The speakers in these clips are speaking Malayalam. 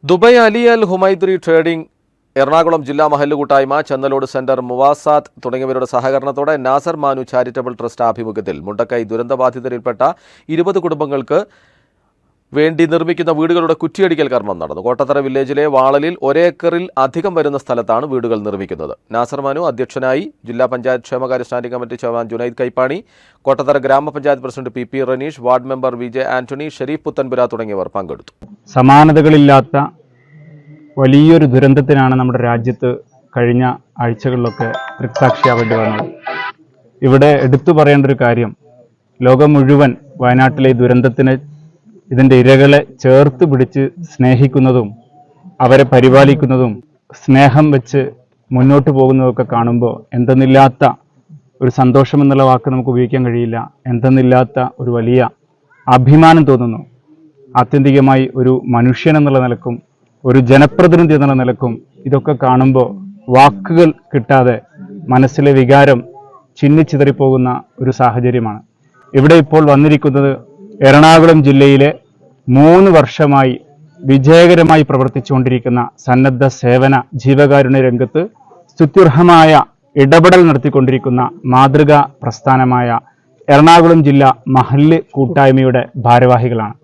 ദുബായ് അലി അൽ ഹുമൈദ്രി ട്രേഡിംഗ് എറണാകുളം ജില്ലാ മഹല്ല് കൂട്ടായ്മ, ചന്തലോട് സെന്റർ, മുവാസാത്ത് തുടങ്ങിയവരുടെ സഹകരണത്തോടെ നാസർ മാനു ചാരിറ്റബിൾ ട്രസ്റ്റ് ആഭിമുഖ്യത്തിൽ മുണ്ടക്കൈ ദുരന്തബാധിതരിൽപ്പെട്ട 20 കുടുംബങ്ങൾക്ക് വേണ്ടി നിർമ്മിക്കുന്ന വീടുകളുടെ കുറ്റിയടിക്കൽ കർമ്മം നടന്നു. കോട്ടത്തറ വില്ലേജിലെ വാളലിൽ 1 ഏക്കറിൽ അധികം വരുന്ന സ്ഥലത്താണ് വീടുകൾ നിർമ്മിക്കുന്നത്. നാസർ മാനു അധ്യക്ഷനായി. ജില്ലാ പഞ്ചായത്ത് ക്ഷേമകാര്യ standing committee chairman Junaid Kaippani, Kottathara grama panchayat president PP Raneesh, ward member VJ Antony, Shareef Puthanpura തുടങ്ങിയവർ പങ്കെടുത്തു. സമാനതകളില്ലാത്ത വലിയൊരു ദുരന്തത്തിനാണ് നമ്മുടെ രാജ്യത്ത് കഴിഞ്ഞ ആഴ്ചകളിലൊക്കെ ദൃക്സാക്ഷിയാവേണ്ടി വന്നത്. ഇവിടെ എടുത്തു പറയേണ്ട ഒരു കാര്യം, ലോകം മുഴുവൻ വയനാട്ടിലെ ദുരന്തത്തിന് ഇതിൻ്റെ ഇരകളെ ചേർത്ത് പിടിച്ച് സ്നേഹിക്കുന്നതും അവരെ പരിപാലിക്കുന്നതും സ്നേഹം വെച്ച് മുന്നോട്ട് പോകുന്നതൊക്കെ കാണുമ്പോൾ എന്തെന്നില്ലാത്ത ഒരു സന്തോഷം എന്നുള്ള വാക്ക് നമുക്ക് ഉപയോഗിക്കാൻ കഴിയില്ല. എന്തെന്നില്ലാത്ത ഒരു വലിയ അഭിമാനം തോന്നുന്നു. ആത്യന്തികമായി ഒരു മനുഷ്യൻ എന്നുള്ള നിലക്കും ഒരു ജനപ്രതിനിധി എന്നുള്ള നിലക്കും ഇതൊക്കെ കാണുമ്പോൾ വാക്കുകൾ കിട്ടാതെ മനസ്സിലെ വികാരം ചിന്നിച്ചിതറിപ്പോകുന്ന ഒരു സാഹചര്യമാണ്. ഇവിടെ ഇപ്പോൾ വന്നിരിക്കുന്നത് എറണാകുളം ജില്ലയിലെ 3 വർഷമായി വിജയകരമായി പ്രവർത്തിച്ചുകൊണ്ടിരിക്കുന്ന സന്നദ്ധ സേവന ജീവകാരുണ്യ രംഗത്ത് സ്തുത്യർഹമായ ഇടപെടൽ നടത്തിക്കൊണ്ടിരിക്കുന്ന മാതൃകാ പ്രസ്ഥാനമായ എറണാകുളം ജില്ലാ മഹല്ല് കൂട്ടായ്മയുടെ ഭാരവാഹികളാണ്.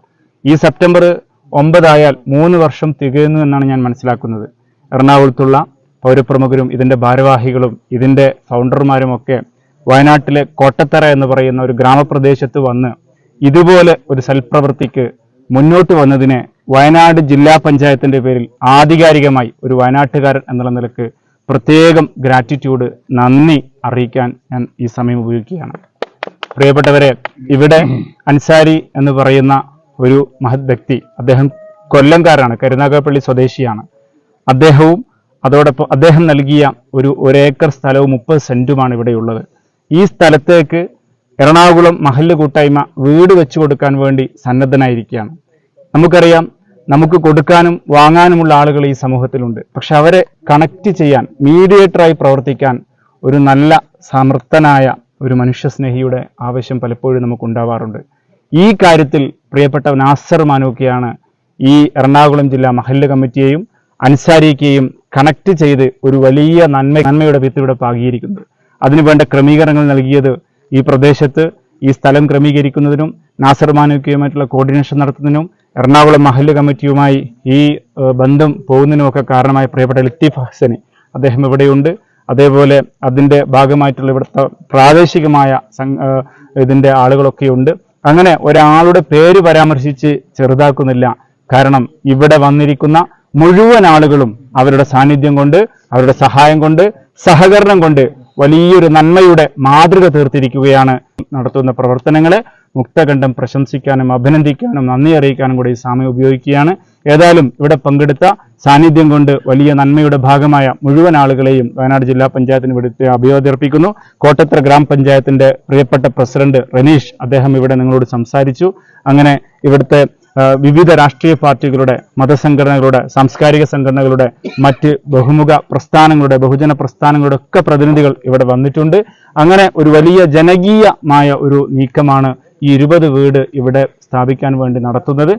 ഈ സെപ്റ്റംബർ 9 ആയാൽ 3 വർഷം തികയുന്നു എന്നാണ് ഞാൻ മനസ്സിലാക്കുന്നത്. എറണാകുളത്തുള്ള പൗരപ്രമുഖരും ഇതിൻ്റെ ഭാരവാഹികളും ഇതിൻ്റെ ഫൗണ്ടർമാരുമൊക്കെ വയനാട്ടിലെ കോട്ടത്തറ എന്ന് പറയുന്ന ഒരു ഗ്രാമപ്രദേശത്ത് വന്ന് ഇതുപോലെ ഒരു സൽപ്രവൃത്തിക്ക് മുന്നോട്ട് വന്നതിനെ വയനാട് ജില്ലാ പഞ്ചായത്തിൻ്റെ പേരിൽ ആധികാരികമായി ഒരു വയനാട്ടുകാരൻ എന്നുള്ള നിലക്ക് പ്രത്യേകം ഗ്രാറ്റിറ്റ്യൂഡ്, നന്ദി അറിയിക്കാൻ ഞാൻ ഈ സമയം ഉപയോഗിക്കുകയാണ്. പ്രിയപ്പെട്ടവരെ, ഇവിടെ അൻസാരി എന്ന് പറയുന്ന ഒരു മഹത് വ്യക്തി, അദ്ദേഹം കൊല്ലംകാരാണ്, കരുനാഗപ്പള്ളി സ്വദേശിയാണ്. അദ്ദേഹവും അതോടൊപ്പം അദ്ദേഹം നൽകിയ ഒരു 1 ഏക്കർ സ്ഥലവും 30 സെന്റുമാണ് ഇവിടെയുള്ളത്. ഈ സ്ഥലത്തേക്ക് എറണാകുളം മഹല്ല് കൂട്ടായ്മ വീട് വെച്ചു കൊടുക്കാൻ വേണ്ടി സന്നദ്ധനായിരിക്കുകയാണ്. നമുക്കറിയാം, നമുക്ക് കൊടുക്കാനും വാങ്ങാനുമുള്ള ആളുകൾ ഈ സമൂഹത്തിലുണ്ട്. പക്ഷെ അവരെ കണക്ട് ചെയ്യാൻ, മീഡിയേറ്ററായി പ്രവർത്തിക്കാൻ ഒരു നല്ല സമർത്ഥനായ ഒരു മനുഷ്യസ്നേഹിയുടെ ആവശ്യം പലപ്പോഴും നമുക്കുണ്ടാവാറുണ്ട്. ഈ കാര്യത്തിൽ പ്രിയപ്പെട്ട നാസർ മാനുക്കെയാണ് ഈ എറണാകുളം ജില്ലാ മഹല്ല് കമ്മിറ്റിയെയും അൻസാരിയെയും കണക്ട് ചെയ്ത് ഒരു വലിയ നന്മയുടെ വിത്ത് ഇവിടെ പാകിയിരിക്കുന്നത്. അതിനുവേണ്ട ക്രമീകരണങ്ങൾ നൽകിയത് ഈ പ്രദേശത്ത് ഈ സ്ഥലം ക്രമീകരിക്കുന്നതിനും നാസർ മാനുക്കയുമായിട്ടുള്ള കോർഡിനേഷൻ നടത്തുന്നതിനും എറണാകുളം മഹല്ല് കമ്മിറ്റിയുമായി ഈ ബന്ധം പോകുന്നതിനുമൊക്കെ കാരണമായ പ്രിയപ്പെട്ട ലത്തീഫ് ഹസനി, അദ്ദേഹം ഇവിടെയുണ്ട്. അതേപോലെ അതിൻ്റെ ഭാഗമായിട്ടുള്ള ഇവിടുത്തെ പ്രാദേശികമായ ഇതിൻ്റെ ആളുകളൊക്കെയുണ്ട്. അങ്ങനെ ഒരാളുടെ പേര് പരാമർശിച്ച് ചെറുതാക്കുന്നില്ല. കാരണം ഇവിടെ വന്നിരിക്കുന്ന മുഴുവൻ ആളുകളും അവരുടെ സാന്നിധ്യം കൊണ്ട്, അവരുടെ സഹായം കൊണ്ട്, സഹകരണം കൊണ്ട് വലിയൊരു നന്മയുടെ മാതൃക തീർത്തിരിക്കുകയാണ്. നടത്തുന്ന പ്രവർത്തനങ്ങളെ മുക്തകണ്ഠം പ്രശംസിക്കാനും അഭിനന്ദിക്കാനും നന്ദി അറിയിക്കാനും കൂടി ഈ സമയം ഉപയോഗിക്കുകയാണ്. ഏതായാലും ഇവിടെ പങ്കെടുത്ത, സാന്നിധ്യം കൊണ്ട് വലിയ നന്മയുടെ ഭാഗമായ മുഴുവൻ ആളുകളെയും വയനാട് ജില്ലാ പഞ്ചായത്തിന് ഇവിടുത്തെ അഭിവാദ്യർപ്പിക്കുന്നു. കോട്ടത്തറ ഗ്രാമപഞ്ചായത്തിന്റെ പ്രിയപ്പെട്ട പ്രസിഡന്റ് റനീഷ്, അദ്ദേഹം ഇവിടെ നിങ്ങളോട് സംസാരിച്ചു. അങ്ങനെ ഇവിടുത്തെ വിവിധ രാഷ്ട്രീയ പാർട്ടികളുടെ, മതസംഘടനകളുടെ, സാംസ്കാരിക സംഘടനകളുടെ, മറ്റ് ബഹുമുഖ പ്രസ്ഥാനങ്ങളുടെ, ബഹുജന പ്രസ്ഥാനങ്ങളുടെ ഒക്കെ പ്രതിനിധികൾ ഇവിടെ വന്നിട്ടുണ്ട്. അങ്ങനെ ഒരു വലിയ ജനകീയമായ ഒരു നീക്കമാണ് ഈ 20 വീട് ഇവിടെ സ്ഥാപിക്കാൻ വേണ്ടി നടത്തുന്നത്.